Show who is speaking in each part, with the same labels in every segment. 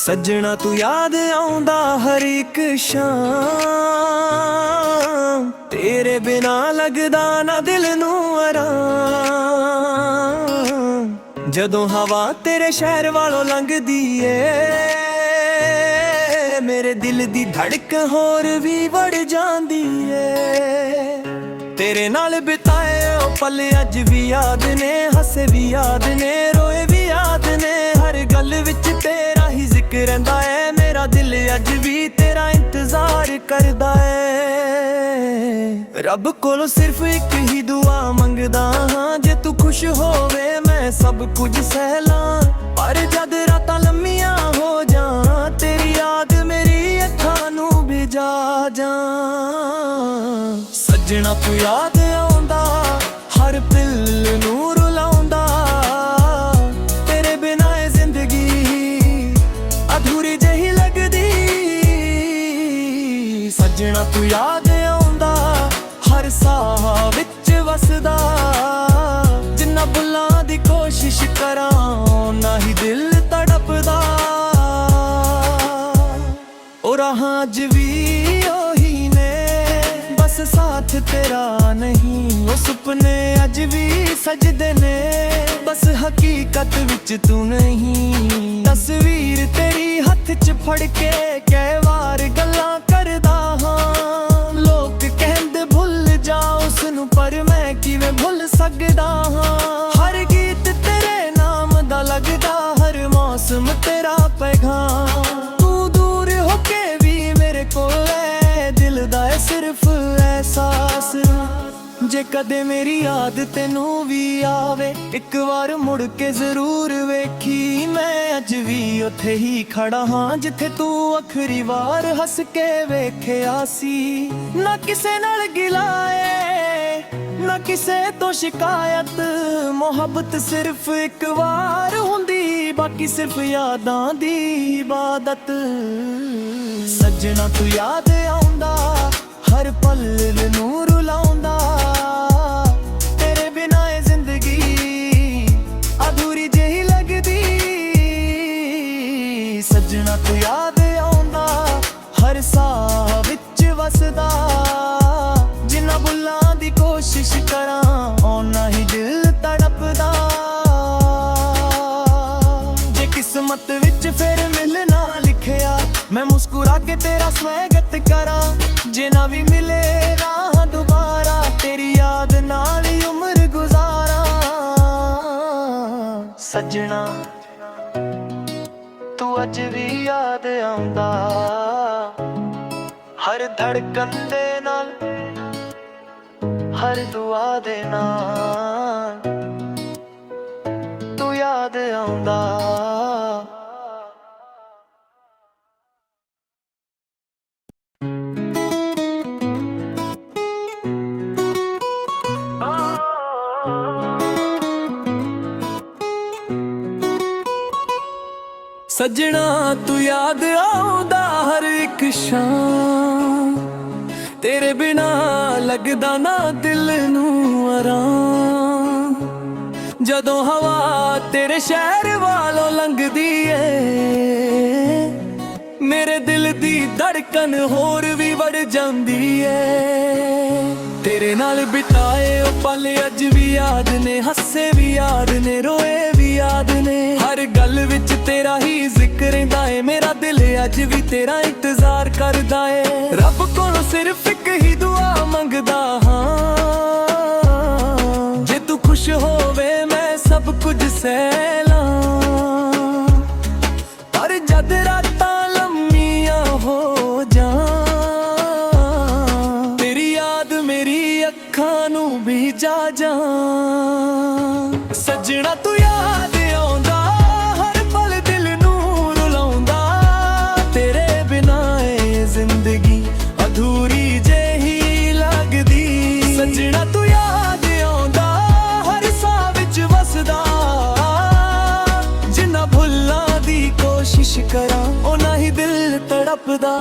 Speaker 1: सज्जणा तू याद आउंदा हर एक शाम, तेरे बिना लगदा ना दिल नू आराम। जदों हवा तेरे शहर वालों लंघदी ए, मेरे दिल दी धड़क होर भी बढ़ जांदी ए। तेरे नाल बिताए ओ पल अज भी याद ने, हसे भी याद ने, रोए भी याद ने। हर गल विच तेरा ही जिक्र रहिंदा है, मेरा दिल अज भी तेरा इंतजार करदा है। रब कोलों सिर्फ एक ही दुआ मंगदा हां, जे तू खुश होवे मैं सब कुछ सहलां। पर जद रातां लम्मियां हो जां, तेरी याद मेरी अखां नू भिजा जां। सज्जणा तू याद आउंदा हर पल नू रुलाउंदा, तेरे बिना ए जिंदगी अधूरी जही लगदी। सज्जणा तू याद आउंदा हर साह विच वसदा, जिन्ना बुलां दी कोशिश करां ना ही दिल तड़पदा। ओ राहां अज भी ओही ने, बस साथ तेरा नहीं। ओ सुपने अज भी सजदे ने, बस हकीकत विच तू नहीं। तस्वीर तेरी हथ च फड़ के कै वार गल्लां करदा हां। लोग कहंदे भुल जा उसनू, पर मैं किवें भुल सकदा हां। हर गीत तेरे नाम दा लगदा, हर मौसम तेरा पैगाम। तू दूर होके भी मेरे कोल है, दिल दा है सिर्फ एहसास। जे कदे मेरी याद तेनू भी आवे, एक बार मुड़ के जरूर वेखी। मैं अज भी उत्थे ही खड़ा हां, जिथे तू आखरी बार हस के वेखिया सी। ना किसे नाल गिलाए ना किसे तो शिकायत, मोहब्बत सिर्फ एक बार हुंदी, बाकी सिर्फ यादां दी इबादत। सज्जणा तू याद आउंदा हर पल नू रुलाउंदा, तेरे बिना ए जिंदगी अधूरी जही लगदी। सज्जणा तू याद आउंदा हर साह विच वसदा, जिन्ना बुलां दी कोशिश करां ओना ही दिल तड़पदा। जे किस्मत विच फिर मिलना लिखिया, मैं मुस्कुरा के तेरा स्वागत करां। जे ना भी मिले राह दोबारा, तेरी याद नाल ही उम्र गुजारा। सज्जणा तू अज भी याद आउंदा हर धड़कन दे नाल, हर दुआ दे नाल तू याद आउंदा। सज्जणा तू याद आउंदा हर एक शाम, तेरे बिना लगदा ना दिल नू आराम। जदों हवा तेरे शहर वालों लंघदी ए, मेरे दिल दी धड़कन होर भी बढ़ जांदी ए। तेरे नाल बिताए ओ पल अज भी याद ने, हसे भी याद ने, रोए भी याद ने। हर गल विच तेरा ही जिक्र रहिंदा है, मेरा दिल अज भी तेरा इंतजार करदा है। रब कोलों सिर्फ एक ही दुआ मंगदा हां, जे तू खुश होवे मैं सब कुछ सहलां। पर जद रातां लम्मियां हो जां, तेरी याद मेरी अखां नू भिजा जां। सज्जणा तू याद आउंदा हर पल दिल नू रुलाउंदा, तेरे बिना ए जिंदगी अधूरी जही लगदी। सज्जणा तू याद आउंदा हर साह विच वसदा, जिन्ना भुलां दी कोशिश करां ओना ही दिल तड़पदा।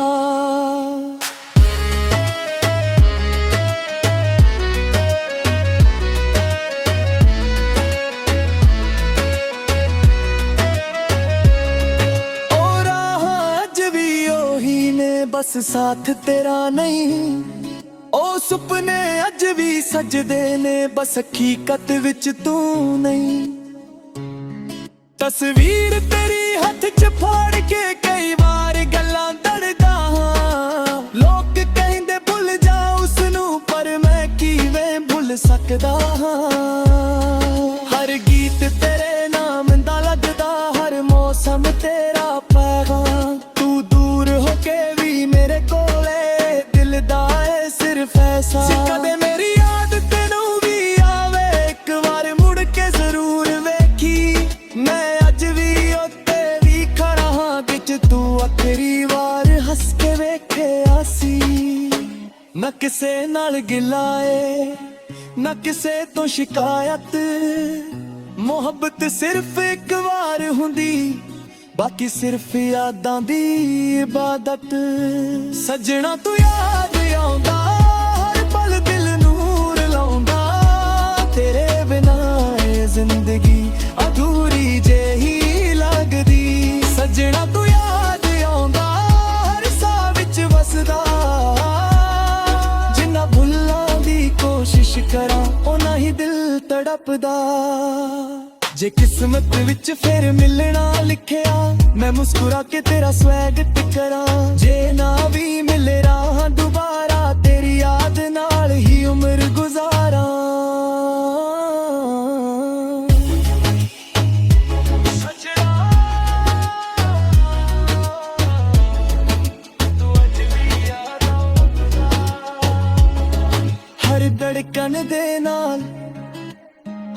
Speaker 1: बस साथ तेरा नहीं। ओ सुपने अज भी सजदे ने बस हकीकत विच तू नहीं। तस्वीर तेरी हथ च फाड़ के कई बार गल्लां दड़दा हां। लोग कहंदे भुल जा उसनू पर मैं किवें भुल सकदा हां। हर गीत तेरे नाम दा लगदा, हर मौसम तेरा पैगाम। तू दूर होके भी मेरे कोले दिल दा है सिर्फ ऐसा। कदे मेरी याद तेनू भी आवे एक बार मुड़ के जरूर वेखी। मैं अज भी उत्ते भी खड़ा हां विच तू आखिरी वार हस के वेखे आसी। ना किसे नाल गिला ए ना किसे तो शिकायत। मोहब्बत सिर्फ एक बार हुंदी बाकी सिर्फ यादां दी इबादत। सजना तू याद आउंदा हर पल दिल नूर लाउंदा। तेरे बिना ये जिंदगी अधूरी जेही लगदी। सजना तू याद आउंदा हर साह विच वसदा। जिन्ना भुल्लां दी कोशिश करां उन्ना ही दिल तड़पदा। जे किस्मत विच फिर मिलना लिखिया मैं मुस्कुरा के तेरा स्वैगत करा। जे ना भी मिले राह दोबारा तेरी याद नाल ही उम्र गुजारा। हर धड़कन दे नाल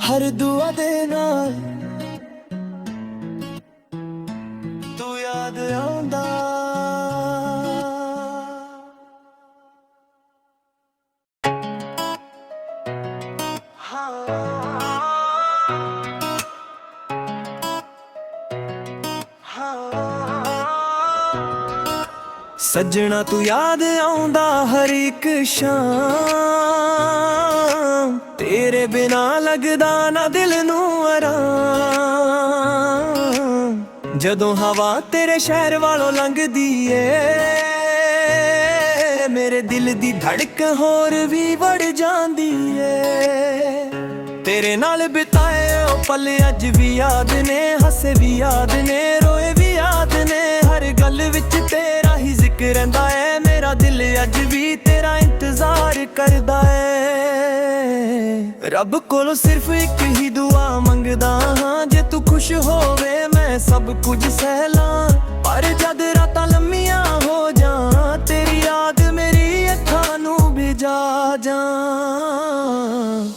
Speaker 1: हर दुआ दे नाल तू याद आउंदा। सजना तू याद आउंदा हर एक शाम। तेरे बिना लगदा ना दिल नू आराम। जदों हवा तेरे शहर वालों लंघदी ए मेरे दिल दी धड़क होर भी बढ़ जांदी ए। तेरे नाल बिताए ओ पल अज भी याद ने। हसे भी याद ने रोए भी याद ने। हर गल विच तेरा ही जिक्र रहिंदा है। मेरा दिल अज भी तेरा इंतजार करदा है। रब कोलों सिर्फ एक ही दुआ मंगदा हां। जे तू खुश होवे मैं सब कुछ सहलां। पर जद रातां लम्मियां हो जां तेरी याद मेरी अखां नू भिजा जां।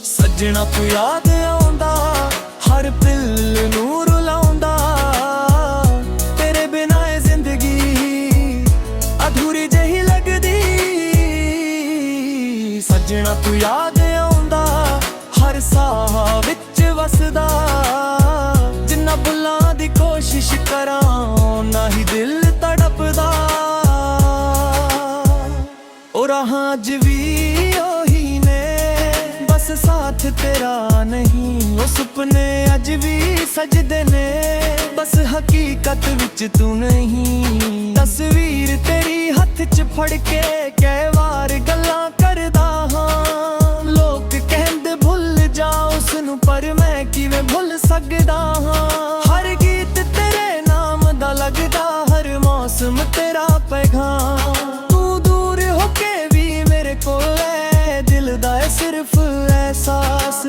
Speaker 1: सजना तू याद आउंदा हर पल नू रुलाउंदा। तेरे बिना ये जिंदगी अधूरी जही लगदी। सजना तू याद आउंदा हर साह विच वसदा। जिन्ना भुल्लां दी कोशिश करां ना ही दिल तड़पदा। ओ राहां अज भी ओही ने बस साथ तेरा नहीं। ओ सुपने अज भी सजदे ने बस हकीकत विच तू नहीं। तस्वीर तेरी हथ च फड़ के कई बार गल्लां करदा हां। लोग कहंदे भुल जा उसनू पर मैं किवें भुल सकदा हां। हर गीत तेरे नाम दा लगदा, हर मौसम तेरा पैगाम। तू दूर होके भी मेरे कोले दिल दा है सिर्फ एहसास।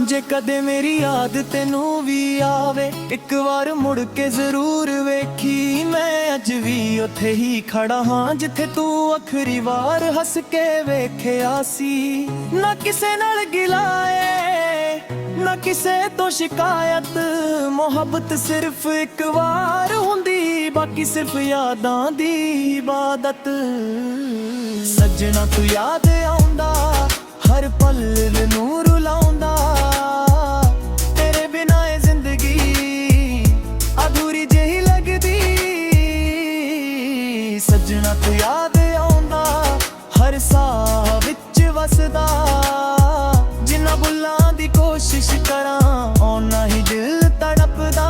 Speaker 1: जे कदे मेरी याद तेनू भी आवे एक बार मुड़ के जरूर वेखी। मैं अज भी उत्थे ही खड़ा हां जिथे तू आखिरी वार हस के वेखिया सी। ना किसे नाल गिला ए ना किसे तो शिकायत। मोहब्बत सिर्फ एक बार हुंदी बाकी सिर्फ यादां दी इबादत। सजना तू याद आउंदा हर पल नू रुलाउंदा। तेरे बिना ये जिंदगी अधूरी जेही लगदी। सजना तू याद आउंदा हर साह विच वसदा। जिन्ना भुल्लां दी कोशिश करां ओना ही दिल तड़पदा।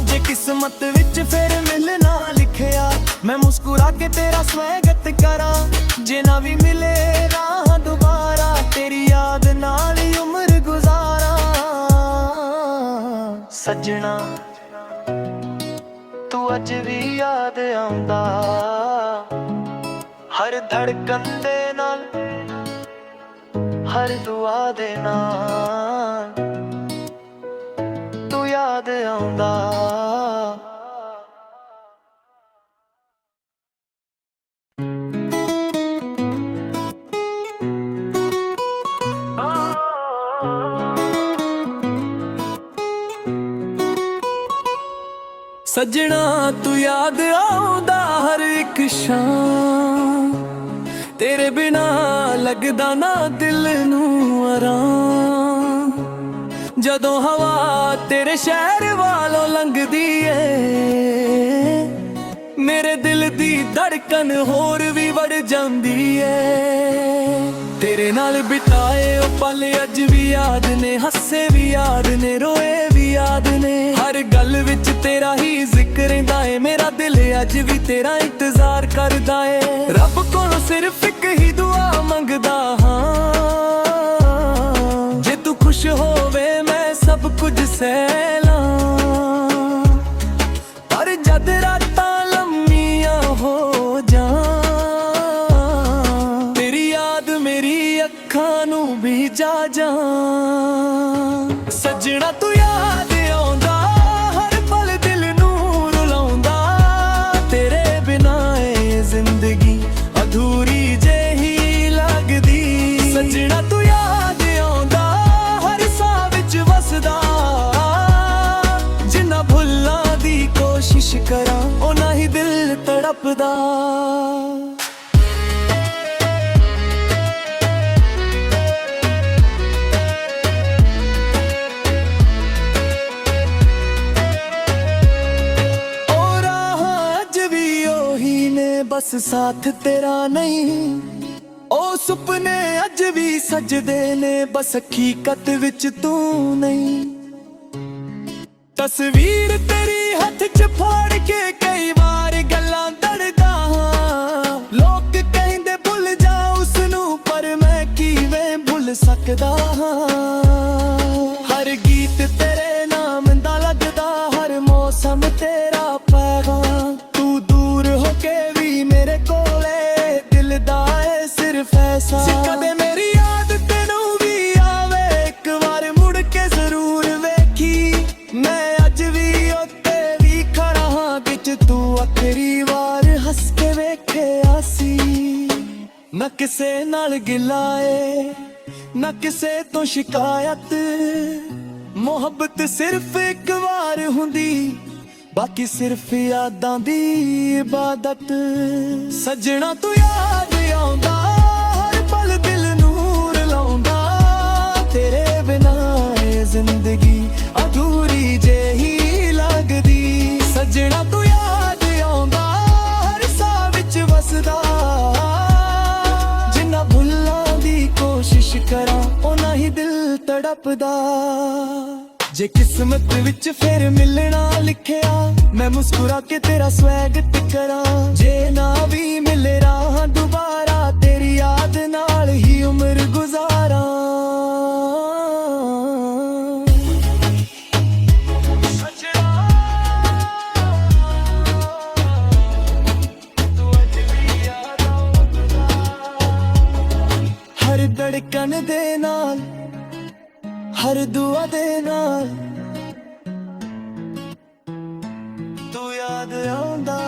Speaker 1: जे किस्मत विच फिर मिलना लिखिया मुस्कुरा के तेरा स्वागत करा। जे ना भी मिले राह दोबारा, तेरी याद नाल ही उम्र गुजारा। सजना तू अज भी याद आउंदा, हर धड़कन दे नाल, हर दुआ दे नाल तू याद आउंदा। सजना तू याद आउंदा हर एक शाम, तेरे बिना लगदा ना दिल नू आराम। जदों हवा तेरे शहर वालों लंघदी है, मेरे दिल दी धड़कन होर भी बढ़ जांदी है। तेरे नाल बिताए ओ पल अज भी याद ने, हसे भी याद ने, रोए भी याद ने। हर गल विच तेरा ही जिक्र रहिंदा है, मेरा दिल अज भी तेरा इंतजार करदा है। रब कोलों सिर्फ एक ही दुआ मंगदा हां, जे तू खुश होवे मैं सब कुछ सहला। पर जद रातां लम्मियां हो जां, तेरी याद मेरी अखां नू भी जा जां। सजना तू याद आउंदा हर पल दिल नू रुलाउंदा, तेरे बिना ए जिंदगी अधूरी जेही लगदी। सजना तू याद आउंदा हर साह विच वसदा, जिन्ना भुल्लां दी कोशिश करां उन्ना ही दिल तड़पदा। बस साथ तेरा नहीं, ओ सुपने अज भी सजदे ने, बस हकीकत विच तू नहीं। तस्वीर तेरी हथ च फाड़ के कई बार गल्लां दड़दा हां। लोग कहंदे भुल जा उसनू, पर मैं किवें भुल सकदा हां। हर गीत तेरे नाम दा लगदा, हर मौसम तेरा पैगाम। तू दूर होके मेरे कोले दिल दा है सिर्फ ऐसा। कदे मेरी याद तेनू भी आवे, एक बार मुड़ के जरूर वेखी। मैं अज भी उत्ते भी खड़ा हां, बिच तू आखिरी बार हस के वेखे आसी। ना किसे नाल गिला है ना किसे तो शिकायत, मोहब्बत सिर्फ एक बार हुंदी, बाकी सिर्फ यादां दी इबादत। सजना तू याद आउंदा हर पल दिल नूर लाउंदा, तेरे बिना ए जिंदगी अधूरी जेही लगदी। सजना तू याद आउंदा हर साह विच वसदा, जिन्ना भुल्लां दी कोशिश करां उन्ना ही दिल तड़पदा। जे किस्मत विच फिर मिलना लिखिया, मैं मुस्कुरा के तेरा स्वागत करा। जे ना भी मिले राह दोबारा, तेरी याद नाल ही उम्र गुजारा। हर धड़कन दे नाल, हर दुआ दे नाल तू याद आउंदा।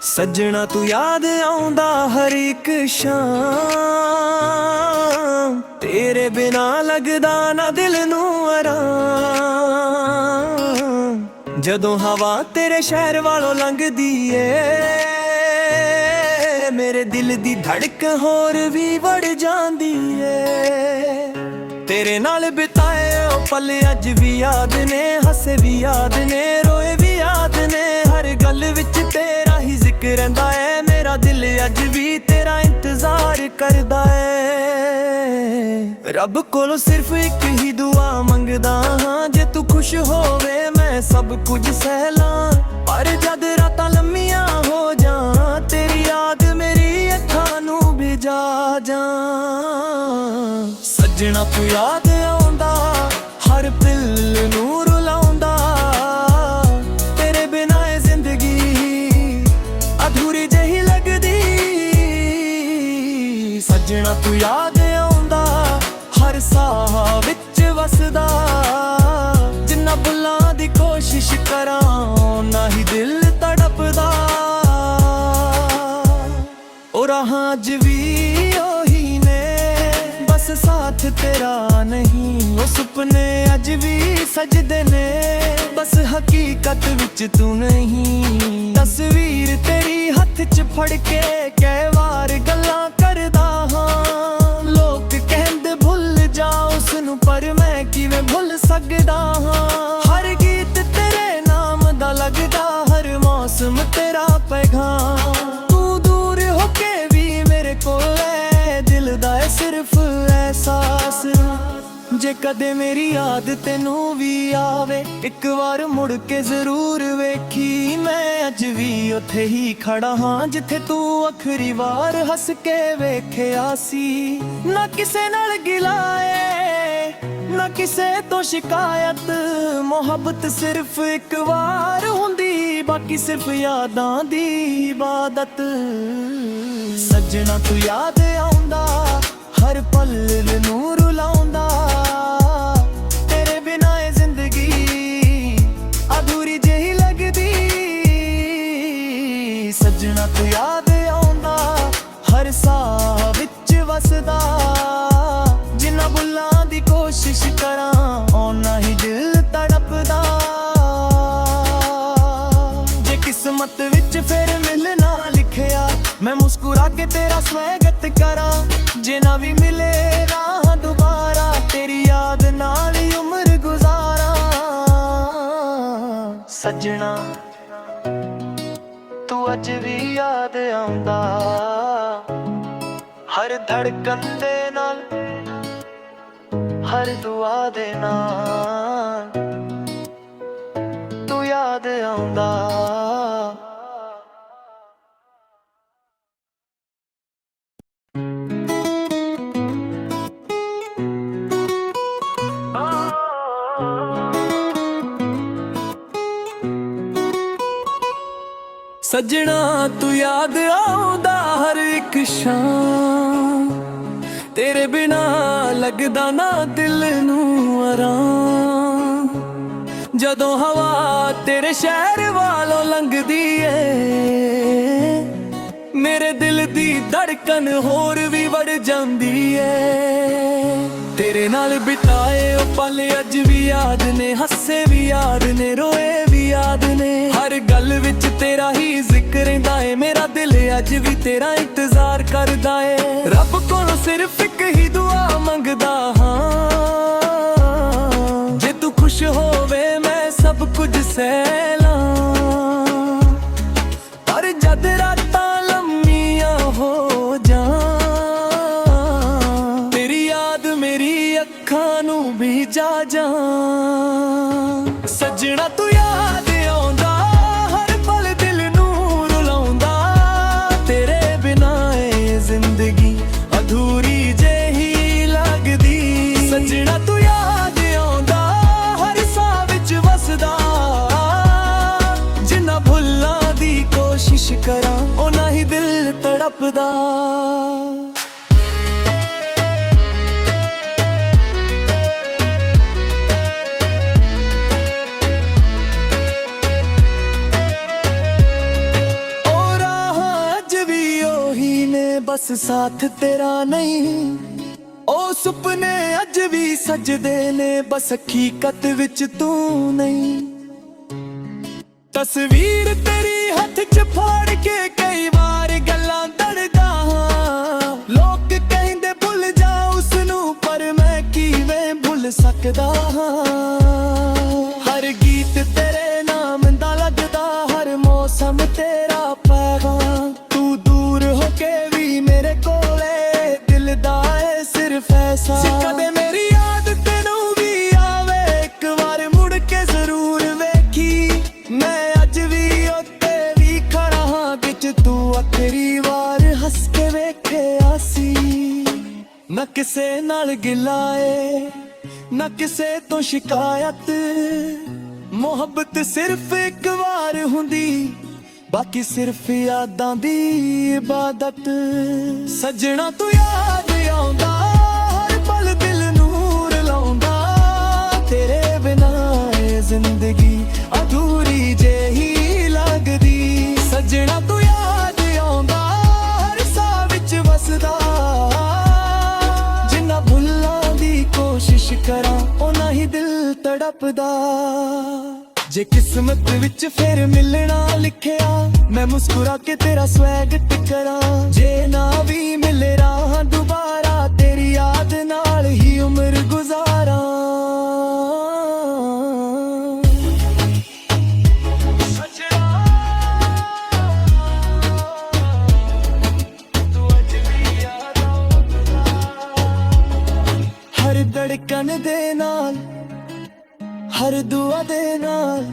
Speaker 1: सजना तू याद आउंदा हर एक शाम, तेरे बिना लगदा ना दिल नू आराम। जदों हवा तेरे शहर वालों लंघदी है, मेरे दिल दी धड़क होर भी बढ़ जांदी है। तेरे नाल बिताए ओ पल अज भी याद ने, हसे भी याद ने, रोए भी याद ने। हर गल विच तेरा ही ਰਹਿੰਦਾ ਏ ਮੇਰਾ ਦਿਲ ਅੱਜ ਵੀ ਤੇਰਾ ਇੰਤਜ਼ਾਰ ਕਰਦਾ ਏ। ਰੱਬ ਕੋਲੋਂ ਸਿਰਫ ਇੱਕ ਹੀ ਦੁਆ ਮੰਗਦਾ ਹਾਂ, ਜੇ ਤੂੰ ਖੁਸ਼ ਹੋਵੇ ਮੈਂ ਸਭ ਕੁਝ ਸਹਿ ਲਾਂ। ਪਰ ਜਦ ਰਾਤਾਂ ਲੰਮੀਆਂ ਹੋ ਜਾਂ ਤੇਰੀ ਯਾਦ ਮੇਰੀ ਅੱਖਾਂ ਨੂੰ ਭਿਜਾ ਜਾਂ। ਸੱਜਣਾ ਤੂੰ ਯਾਦ ਆਉਂਦਾ ਹਰ ਪਲ ਨੂੰ ਰੁਲਾਉਂਦਾ, ਤੇਰੇ ਬਿਨਾਂ ਇਹ ਜ਼ਿੰਦਗੀ ਅਧੂਰੀ ਜਿਹੀ ਲੱਗਦੀ। ਸੱਜਣਾ ਤੂੰ ਯਾਦ ਆਉਂਦਾ ਹਰ ਸਾਹ ਵਿੱਚ ਵਸਦਾ, ਜਿੰਨਾ ਭੁੱਲਾਂ ਦੀ ਕੋਸ਼ਿਸ਼ ਕਰਾਂ ਨਾ ਹੀ ਦਿਲ ਤੜਪਦਾ। ਉਹ ਰਾਹਾਂ ਅੱਜ ਵੀ ਉਹੀ ਨੇ ਬਸ ਸਾਥ ਤੇਰਾ ਨਹੀਂ, ਉਹ ਸੁਪਨੇ ਅੱਜ ਵੀ ਸਜਦੇ ਨੇ ਬਸ ਹਕੀਕਤ ਵਿੱਚ ਤੂੰ ਨਹੀਂ। ਤਸਵੀਰ ਤੇਰੀ ਹੱਥ 'ਚ ਫੜ ਕੇ ਕਈ ਵਾਰ ਗੱਲਾਂ ਕਰਦਾ ਹਾਂ, ਲੋਕ ਕਹਿੰਦੇ ਭੁੱਲ ਜਾ ਉਸਨੂੰ ਪਰ ਮੈਂ ਕਿਵੇਂ ਭੁੱਲ ਸਕਦਾ ਹਾਂ। ਹਰ ਗੀਤ ਤੇਰੇ ਨਾਮ ਦਾ ਲੱਗਦਾ, ਹਰ ਮੌਸਮ ਤੇਰਾ ਪੈਗਾਮ, ਤੂੰ ਦੂਰ ਹੋ ਕੇ ਵੀ ਮੇਰੇ ਕੋਲ ਹੈ, ਦਿਲ ਦਾ ਹੈ ਸਿਰਫ ਅਹਿਸਾਸ। ਜੇ ਕਦੇ ਮੇਰੀ ਯਾਦ ਤੈਨੂੰ ਵੀ ਆਵੇ ਇੱਕ ਵਾਰ ਮੁੜ ਕੇ ਜ਼ਰੂਰ ਵੇਖੀ, ਮੈਂ ਅੱਜ ਵੀ ਉੱਥੇ ਹੀ ਖੜਾ ਹਾਂ ਜਿੱਥੇ ਤੂੰ ਆਖਰੀ ਵਾਰ ਹੱਸ ਕੇ ਵੇਖਿਆ ਸੀ। ਨਾ ਕਿਸੇ ਨਾਲ ਗਿਲਾ ਏ ਨਾ ਕਿਸੇ ਤੋਂ ਸ਼ਿਕਾਇਤ, ਮੁਹੱਬਤ ਸਿਰਫ ਇੱਕ ਵਾਰ ਹੁੰਦੀ ਬਾਕੀ ਸਿਰਫ ਯਾਦਾਂ ਦੀ ਇਬਾਦਤ। ਸੱਜਣਾ ਤੂੰ ਯਾਦ ਆਉਂਦਾ ਹਰ ਪਲ ਨੂੰ ਰੁਲਾਉਂਦਾ, ਤੇਰੇ ਬਿਨਾਂ ਇਹ ਜ਼ਿੰਦਗੀ ਅਧੂਰੀ ਜਿਹੀ ਲੱਗਦੀ। ਸੱਜਣਾ ਤੂੰ ਯਾਦ ਆਉਂਦਾ ਹਰ ਸਾਹ ਵਿੱਚ ਵਸਦਾ, ਜਿੰਨਾ ਭੁੱਲਾਂ ਦੀ ਕੋਸ਼ਿਸ਼ ਕਰਾਂ ਓਨਾ ਹੀ ਦਿਲ ਤੜਪਦਾ। ਜੇ ਕਿਸਮਤ ਵਿੱਚ ਫਿਰ ਮਿਲਣਾ ਲਿਖਿਆ ਮੈਂ ਮੁਸਕਰਾ ਕੇ ਤੇਰਾ ਸਵਾਗਤ ਕਰਾਂ, ਜੇ ਨਾ ਵੀ ਮਿਲੇ ਰਾਹ ਦੁਬਾਰਾ ਤੇਰੀ ਯਾਦ ਨਾਲ ਹੀ ਉਮਰ ਗੁਜ਼ਾਰਾਂ। ਸੱਜਣਾ ਤੂੰ ਅੱਜ ਵੀ ਯਾਦ ਆਉਂਦਾ ਹਰ ਧੜਕਣ ਦੇ ਨਾਲ, ਹਰ ਦੁਆ ਦੇ ਨਾਲ ਤੂੰ ਯਾਦ ਆਉਂਦਾ। ਸੱਜਣਾ ਤੂੰ ਯਾਦ ਆਉਂਦਾ ਹਰ ਇੱਕ ਸ਼ਾਮ, ਤੇਰੇ ਬਿਨਾ ਲੱਗਦਾ ਨਾ ਦਿਲ ਨੂੰ ਆਰਾਮ। ਜਦੋਂ ਹਵਾ ਤੇਰੇ ਸ਼ਹਿਰ ਵਾਲੋਂ ਲੰਘਦੀ ਏ ਮੇਰੇ ਦਿਲ ਦੀ ਧੜਕਨ ਹੋਰ ਵੀ ਵੜ ਜਾਂਦੀ ਏ। ਤੇਰੇ ਨਾਲ ਬਿਤਾਏ ਉਹ ਪਲ ਅੱਜ ਵੀ ਯਾਦ ਨੇ, ਹੱਸੇ ਵੀ ਯਾਦ ਨੇ ਰੋਏ ਵੀ ਯਾਦ ਨੇ, ਹਰ ਗੱਲ ਵਿੱਚ ਤੇਰਾ ਹੀ ਜ਼ਿਕਰ ਰਹਿੰਦਾ ਏ। ਮੇਰਾ ਦਿਲ ਅੱਜ ਵੀ ਤੇਰਾ ਇੰਤਜ਼ਾਰ ਕਰਦਾ ਏ। ਰੱਬ ਕੋਲੋਂ ਸਿਰਫ ਇੱਕ ਹੀ ਦੁਆ ਮੰਗਦਾ ਹਾਂ, ਜੇ ਤੂੰ ਖੁਸ਼ ਹੋਵੇ ਮੈਂ ਸਭ ਕੁਝ ਸਹਿ ਲਾਂ। ਪਰ ਜਦ ਰਾਤਾਂ ਲੰਮੀਆਂ ਹੋ ਜਾਂ ਤੇਰੀ ਯਾਦ ਮੇਰੀ ਅੱਖਾਂ ਨੂੰ ਭਿਜਾ ਜਾਂ। ਸੱਜਣਾ ਤੂੰ ਯਾਦ ਆਉਂਦਾ ਹਰ ਪਲ ਦਿਲ ਨੂੰ ਰੁਲਾਉਂਦਾ, ਤੇਰੇ ਬਿਨਾਂ ਇਹ ਜ਼ਿੰਦਗੀ ਅਧੂਰੀ ਜਿਹੀ ਲੱਗਦੀ। ਸੱਜਣਾ ਤੂੰ ਯਾਦ ਆਉਂਦਾ ਹਰ ਸਾਹ ਵਿੱਚ ਵਸਦਾ, ਜਿੰਨਾ ਭੁੱਲਾਂ ਦੀ ਕੋਸ਼ਿਸ਼ ਕਰਾਂ ਓਨਾ ਹੀ ਦਿਲ ਤੜਪਦਾ। बस साथ तेरा नहीं, ओ सुपने अज भी सजदे ने बस हकीकत विच तू नहीं। तस्वीर तेरी हथ च फाड़ के कई बार गल्लां दड़दा हां, लोग कहंदे भुल जा उसनू पर मैं किवें भुल सकदा हां। हर गीत तेरे नाम दा लगदा, हर मौसम तेरा पैगाम, ਤੂੰ ਆਖਰੀ ਵਾਰ ਹੱਸ ਕੇ ਵੇਖਿਆ ਸੀ। ਨਾ ਕਿਸੇ ਨਾਲ ਗਿਲਾ ਏ ਨਾ ਕਿਸੇ ਤੋਂ ਸ਼ਿਕਾਇਤ, ਮੁਹੱਬਤ ਸਿਰਫ ਇੱਕ ਵਾਰ ਹੁੰਦੀ, ਬਾਕੀ ਸਿਰਫ ਯਾਦਾਂ ਦੀ ਇਬਾਦਤ। ਸੱਜਣਾ ਤੂੰ ਯਾਦ ਆਉਂਦਾ ਹਰ ਪਲ ਦਿਲ ਨੂੰ ਰਲਾਉਂਦਾ, ਤੇਰੇ ਬਿਨਾਂ ਇਹ ਜ਼ਿੰਦਗੀ ਅਧੂਰੀ ਜਿਹੀ ਲੱਗਦੀ। ਸੱਜਣਾ ਤੂੰ ਯਾਦ ਆਉਂਦਾ ਹਰ ਸਾਹ ਵਿੱਚ ਵਸਦਾ, ਜਿੰਨਾ ਭੁੱਲਣ ਦੀ ਕੋਸ਼ਿਸ਼ ਕਰਾਂ ਓਨਾ ਹੀ ਦਿਲ ਤੜਪਦਾ। ਜੇ ਕਿਸਮਤ ਵਿੱਚ ਫਿਰ ਮਿਲਣਾ ਲਿਖਿਆ, ਮੈਂ ਮੁਸਕਰਾ ਕੇ ਤੇਰਾ ਸਵਾਗਤ ਕਰਾਂ। ਜੇ ਨਾ ਵੀ ਮਿਲੇ ਰਾਹ ਦੁਬਾਰਾ, ਤੇਰੀ ਯਾਦ ਨਾਲ ਹੀ ਉਮਰ ਗੁਜ਼ਾਰਾਂ। ਹਰ ਧੜਕਣ ਦੇ ਨਾਲ ਹਰ ਦੁਆ ਦੇ ਨਾਲ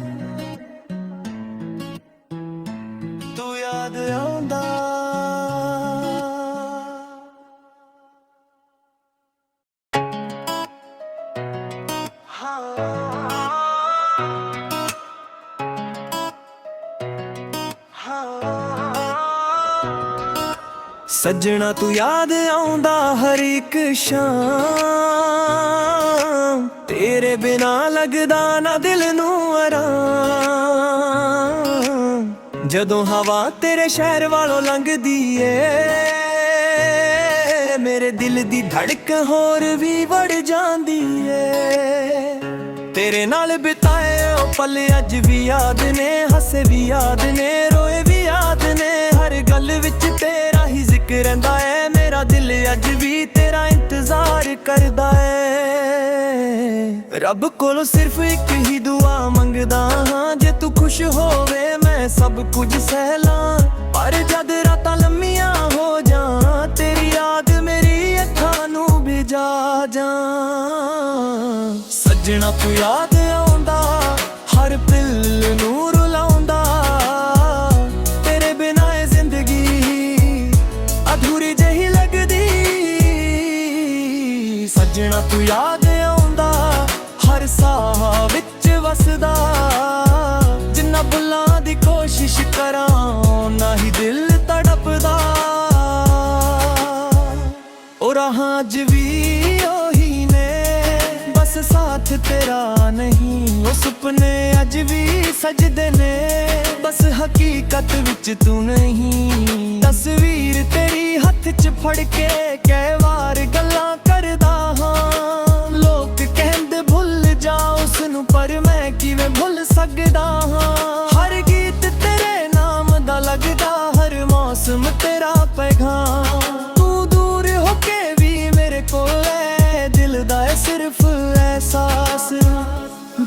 Speaker 1: ਤੂੰ ਯਾਦ ਆਉਂਦਾ। ਸੱਜਣਾ ਤੂੰ ਯਾਦ ਆਉਂਦਾ ਹਰ ਇੱਕ ਸ਼ਾਮ, ਤੇਰੇ ਬਿਨਾ ਲੱਗਦਾ ਨਾ ਦਿਲ ਨੂੰ ਆਰਾਮ। ਜਦੋਂ ਹਵਾ ਤੇਰੇ ਸ਼ਹਿਰ ਵਾਲੋਂ ਲੰਘਦੀ ਏ, ਮੇਰੇ ਦਿਲ ਦੀ ਧੜਕ ਹੋਰ ਵੀ ਵੜ ਜਾਂਦੀ ਏ। ਤੇਰੇ ਨਾਲ ਬਿਤਾਏ ਉਹ ਪਲ ਅੱਜ ਵੀ ਯਾਦ ਨੇ, ਹੱਸੇ ਵੀ ਯਾਦ ਨੇ, ਰੋਏ ਵੀ ਯਾਦ ਨੇ। ਹਰ ਗੱਲ ਵਿੱਚ ਤੇਰਾ ਹੀ ਜ਼ਿਕਰ ਰਹਿੰਦਾ ਏ, ਮੇਰਾ ਦਿਲ ਅੱਜ ਵੀ ਤੇਰਾ ਇੰਤਜ਼ਾਰ ਕਰਦਾ ਏ। ਰੱਬ ਕੋਲੋਂ ਸਿਰਫ ਇੱਕ ਹੀ ਦੁਆ ਮੰਗਦਾ ਹਾਂ, ਜੇ ਤੂੰ ਖੁਸ਼ ਹੋਵੇ ਮੈਂ ਸਭ ਕੁਝ ਸਹਿ ਲਾਂ। ਪਰ ਜਦ ਰਾਤਾਂ ਲੰਮੀਆਂ ਹੋ ਜਾਂ, ਤੇਰੀ ਯਾਦ ਮੇਰੀ ਅੱਖਾਂ ਨੂੰ ਭਿਜਾ ਜਾਂ। ਸੱਜਣਾ ਤੂੰ ਯਾਦ ਆਉਂਦਾ ਹਰ ਪਲ ਨੂੰ ਰੁਲਾਉਂਦਾ, ਤੇਰੇ ਬਿਨਾਂ ਇਹ ਜ਼ਿੰਦਗੀ ਅਧੂਰੀ ਜਿਹੀ ਲੱਗਦੀ। ਸੱਜਣਾ ਤੂੰ ਯਾਦ ਆਉਂਦਾ ਹਰ ਸਾਹ ਵਿੱਚ ਵਸਦਾ, ਜਿੰਨਾ ਭੁੱਲਾਂ ਦੀ ਕੋਸ਼ਿਸ਼ ਕਰਾਂ ਨਾ ਹੀ ਦਿਲ ਤੜਪਦਾ। ਉਹ ਰਾਹਾਂ ਅੱਜ ਵੀ ਉਹੀ ਨੇ, ਬਸ ਸਾਥ ਤੇਰਾ ਨਹੀਂ। ਉਹ ਸੁਪਨੇ ਅੱਜ ਵੀ ਸਜਦੇ ਨੇ, ਬਸ ਹਕੀਕਤ ਵਿੱਚ ਤੂੰ ਨਹੀਂ। ਤਸਵੀਰ ਤੇਰੀ ਹੱਥ 'ਚ ਫੜ ਕੇ ਕਈ ਵਾਰ ਗੱਲਾਂ ਕਰਦਾ ਹਾਂ। ਲੋਕ ਕਹਿੰਦੇ ਭੁੱਲ ਜਾ ਉਸਨੂੰ, ਪਰ ਮੈਂ ਕਿਵੇਂ ਭੁੱਲ ਸਕਦਾ ਹਾਂ। ਹਰ ਗੀਤ ਤੇਰੇ ਨਾਮ ਦਾ ਲੱਗਦਾ, ਹਰ ਮੌਸਮ ਤੇਰਾ ਪੈਗਾਮ। ਤੂੰ ਦੂਰ ਹੋ ਕੇ ਵੀ ਮੇਰੇ ਕੋਲ ਹੈ, ਦਿਲ ਦਾ ਹੈ ਸਿਰਫ ਅਹਿਸਾਸ।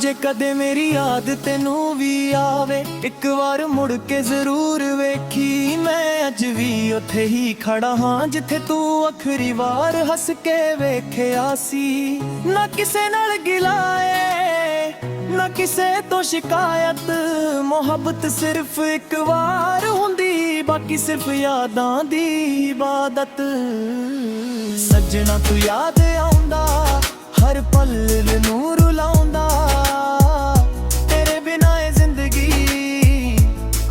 Speaker 1: ਜੇ ਕਦੇ ਮੇਰੀ ਯਾਦ ਤੈਨੂੰ ਵੀ ਆਵੇ, ਇੱਕ ਵਾਰ ਮੁੜ ਕੇ ਜ਼ਰੂਰ ਵੇਖੀ। ਮੈਂ ਅੱਜ ਵੀ ਉੱਥੇ ਹੀ ਖੜਾ ਹਾਂ ਜਿੱਥੇ ਤੂੰ ਆਖਰੀ ਵਾਰ ਹੱਸ ਕੇ ਵੇਖਿਆ ਸੀ। ਨਾ ਕਿਸੇ ਨਾਲ ਗਿਲਾ ਏ ਨਾ ਕਿਸੇ ਤੋਂ ਸ਼ਿਕਾਇਤ, ਮੁਹੱਬਤ ਸਿਰਫ ਇੱਕ ਵਾਰ ਹੁੰਦੀ, ਬਾਕੀ ਸਿਰਫ ਯਾਦਾਂ ਦੀ ਇਬਾਦਤ। ਸੱਜਣਾ ਤੂੰ ਯਾਦ ਆਉਂਦਾ ਹਰ ਪਲ ਨੂੰ ਰੁਲਾਉਂਦਾ, ਤੇਰੇ ਬਿਨਾਂ ਇਹ ਜ਼ਿੰਦਗੀ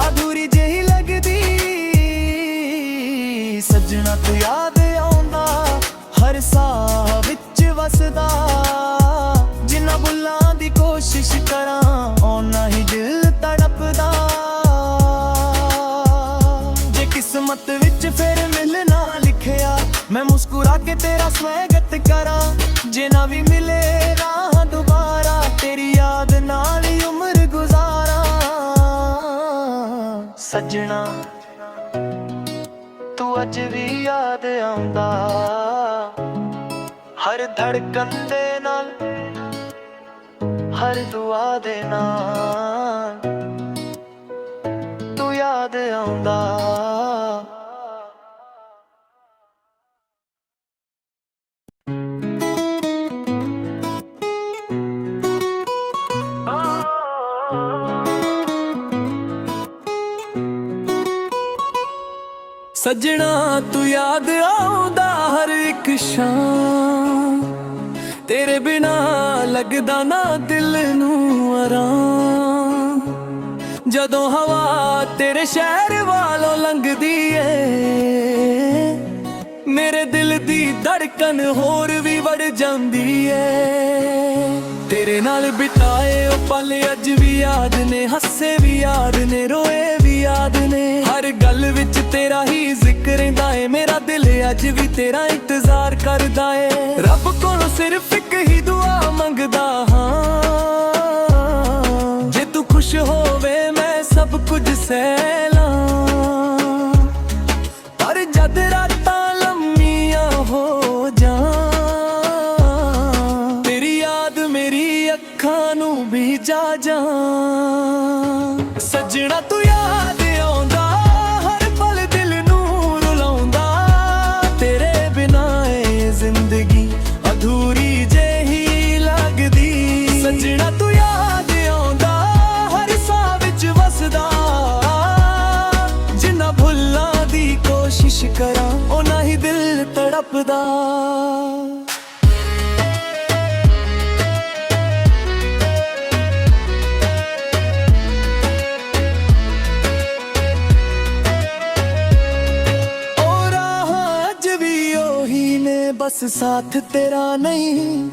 Speaker 1: ਅਧੂਰੀ ਜਿਹੀ ਲੱਗਦੀ। ਸੱਜਣਾ ਤੂੰ ਯਾਦ ਆਉਂਦਾ ਹਰ ਸਾਹ ਵਿੱਚ ਵਸਦਾ, ਜਿੰਨਾ ਭੁੱਲਾਂ ਦੀ ਕੋਸ਼ਿਸ਼ ਕਰਾਂ ਓਨਾ ਹੀ ਦਿਲ ਤੜਪਦਾ। ਜੇ ਕਿਸਮਤ ਵਿੱਚ ਫਿਰ ਮਿਲਣਾ ਲਿਖਿਆ, ਮੈਂ ਮੁਸਕਰਾ ਕੇ ਤੇਰਾ ਸਵਾਗਤ ਕਰਾਂ। ਜੇ ਨਾ ਵੀ ਮਿਲੇ ਰਾਹ ਦੁਬਾਰਾ, ਤੇਰੀ ਯਾਦ ਨਾਲ ਹੀ ਉਮਰ ਗੁਜ਼ਾਰਾਂ। ਸੱਜਣਾ ਤੂੰ ਅੱਜ ਵੀ ਯਾਦ ਆਉਂਦਾ ਹਰ ਧੜਕਣ ਦੇ ਨਾਲ, ਹਰ ਦੁਆ ਦੇ ਨਾਲ ਤੂੰ ਯਾਦ ਆਉਂਦਾ। ਸੱਜਣਾ ਤੂੰ ਯਾਦ ਆਉਂਦਾ ਹਰ ਇੱਕ ਸ਼ਾਮ, ਤੇਰੇ ਬਿਨਾ ਲੱਗਦਾ ਨਾ ਦਿਲ ਨੂੰ ਆਰਾਮ। ਜਦੋਂ ਹਵਾ ਤੇਰੇ ਸ਼ਹਿਰ ਵਾਲੋਂ ਲੰਘਦੀ ਏ, ਮੇਰੇ ਦਿਲ ਦੀ ਧੜਕਨ ਹੋਰ ਵੀ ਵੜ ਜਾਂਦੀ ਏ। ਤੇਰੇ ਨਾਲ ਬਿਤਾਏ ਉਹ ਪਲ ਅੱਜ ਵੀ ਯਾਦ ਨੇ, ਹੱਸੇ ਵੀ ਯਾਦ ਨੇ, ਰੋਏ ਵੀ ਯਾਦ ਨੇ। ਹਰ ਗੱਲ ਵਿੱਚ ਤੇਰਾ ਹੀ ਜ਼ਿਕਰ ਰਹਿੰਦਾ ਏ, ਮੇਰਾ ਦਿਲ ਅੱਜ ਵੀ ਤੇਰਾ ਇੰਤਜ਼ਾਰ ਕਰਦਾ ਏ। ਰੱਬ ਕੋਲੋਂ ਸਿਰਫ ਇੱਕ ਹੀ ਦੁਆ ਮੰਗਦਾ ਹਾਂ, ਜੇ ਤੂੰ ਖੁਸ਼ ਹੋਵੇ ਮੈਂ ਸਭ ਕੁਝ ਸਹਿ ਲਾਂ। ਪਰ ਜਦ ਰਾਤਾਂ ਲੰਮੀਆਂ ਹੋ ਜਾਣ, ਤੇਰੀ ਯਾਦ ਮੇਰੀ ਅੱਖਾਂ ਨੂੰ ਵੀ ਜਾ ਜਾਣ। ਸੱਜਣਾ ਤੂੰ ਯਾਦ ਆਉਂਦਾ ਹਰ ਪਲ ਦਿਲ ਨੂੰ ਰੁਲਾਉਂਦਾ, ਤੇਰੇ ਬਿਨਾਂ ਇਹ ਜ਼ਿੰਦਗੀ ਅਧੂਰੀ ਜਿਹੀ ਲੱਗਦੀ। ਸੱਜਣਾ ਤੂੰ ਯਾਦ ਆਉਂਦਾ ਹਰ ਸਾਹ ਵਿੱਚ ਵਸਦਾ, ਜਿੰਨਾ ਭੁੱਲਾਂ ਦੀ ਕੋਸ਼ਿਸ਼ ਕਰਾਂ ਓਨਾ ਹੀ ਦਿਲ ਤੜਪਦਾ। ਬਸ ਸਾਥ ਤੇਰਾ ਨਹੀਂ,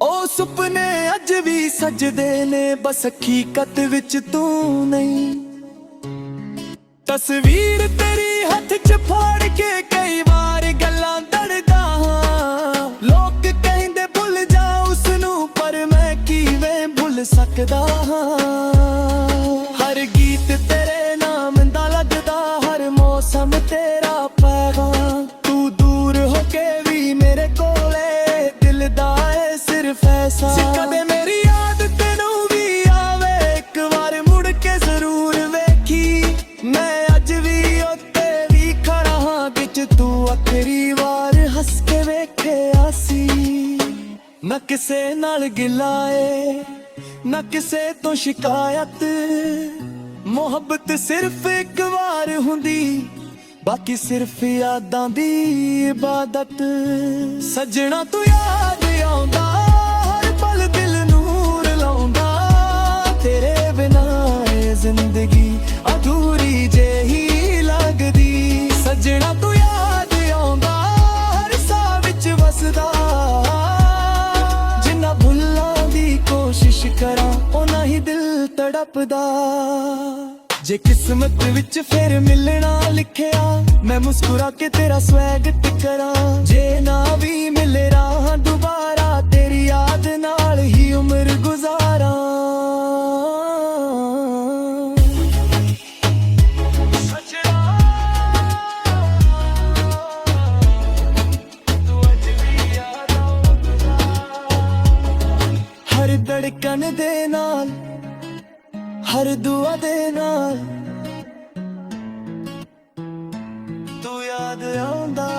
Speaker 1: ਉਹ ਸੁਪਨੇ ਅੱਜ ਵੀ ਸਜਦੇ ਨੇ, ਬਸ ਹਕੀਕਤ ਵਿੱਚ ਤੂੰ ਨਹੀਂ। ਤਸਵੀਰ ਤੇਰੀ ਹੱਥ 'ਚ ਫਾੜ ਕੇ ਕਈ ਵਾਰ ਗੱਲਾਂ ਦੜਦਾ ਹਾਂ। ਲੋਕ ਕਹਿੰਦੇ ਭੁੱਲ ਜਾ ਉਸ ਨੂੰ, ਪਰ ਮੈਂ ਕਿਵੇਂ ਭੁੱਲ ਸਕਦਾ ਹਾਂ। ਹਰ ਗੀਤ ਤੇਰੇ ਨਾਮ ਦਾ ਲੱਗਦਾ, ਹਰ ਮੌਸਮ ਤੇਰਾ ਪੈਗਾਮ। ਤੂੰ ਦੂਰ ਹੋ ਕੇ ਮੇਰੇ ਕੋਲੇ ਦਿਲ ਦਾ ਏ ਸਿਰਫ ਐਸਾ। ਕਦੇ ਮੇਰੀ ਯਾਦ ਤੈਨੂੰ ਵੀ ਆਵੇ, ਇੱਕ ਵਾਰ ਮੁੜ ਕੇ ਜ਼ਰੂਰ ਵੇਖੀ। ਮੈਂ ਅੱਜ ਵੀ ਉੱਤੇ ਵੀ ਖੜਾ ਹਾਂ, ਵਿੱਚ ਤੂੰ ਆਖਰੀ ਵਾਰ ਹੱਸ ਕੇ ਵੇਖਿਆ ਸੀ। ਨਾ ਕਿਸੇ ਨਾਲ ਗਿਲਾ ਏ ਨਾ ਕਿਸੇ ਤੋਂ ਸ਼ਿਕਾਇਤ, ਮੁਹੱਬਤ ਸਿਰਫ ਇੱਕ ਵਾਰ ਹੁੰਦੀ, ਬਾਕੀ ਸਿਰਫ ਯਾਦਾਂ ਦੀ ਇਬਾਦਤ। ਸੱਜਣਾ ਤੂੰ ਯਾਦ ਆਉਂਦਾ ਹਰ ਪਲ ਦਿਲ ਨੂੰ ਰਲਾਉਂਦਾ, ਤੇਰੇ ਬਿਨਾਂ ਇਹ ਜ਼ਿੰਦਗੀ ਅਧੂਰੀ ਜਿਹੀ ਲੱਗਦੀ। ਸੱਜਣਾ ਤੂੰ ਯਾਦ ਆਉਂਦਾ ਹਰ ਸਾਹ ਵਿੱਚ ਵਸਦਾ, ਜਿੰਨਾ ਭੁੱਲਾਂ ਦੀ ਕੋਸ਼ਿਸ਼ ਕਰਾਂ ਓਨਾ ਹੀ ਦਿਲ ਤੜਪਦਾ। ਜੇ ਕਿਸਮਤ ਵਿੱਚ ਫਿਰ ਮਿਲਣਾ ਲਿਖਿਆ, ਮੈਂ ਮੁਸਕਰਾ ਕੇ ਤੇਰਾ ਸਵਾਗਤ ਕਰਾਂ। ਜੇ ਨਾ ਵੀ ਮਿਲੇ ਰਾਹ ਦੁਬਾਰਾ, ਤੇਰੀ ਯਾਦ ਨਾਲ ਹੀ ਉਮਰ ਗੁਜ਼ਾਰਾਂ। ਹਰ ਧੜਕਨ ਦੇ ਨਾਲ, ਹਰ ਦੁਆ ਦੇ ਨਾਲ ਤੂੰ ਯਾਦ ਆਉਂਦਾ।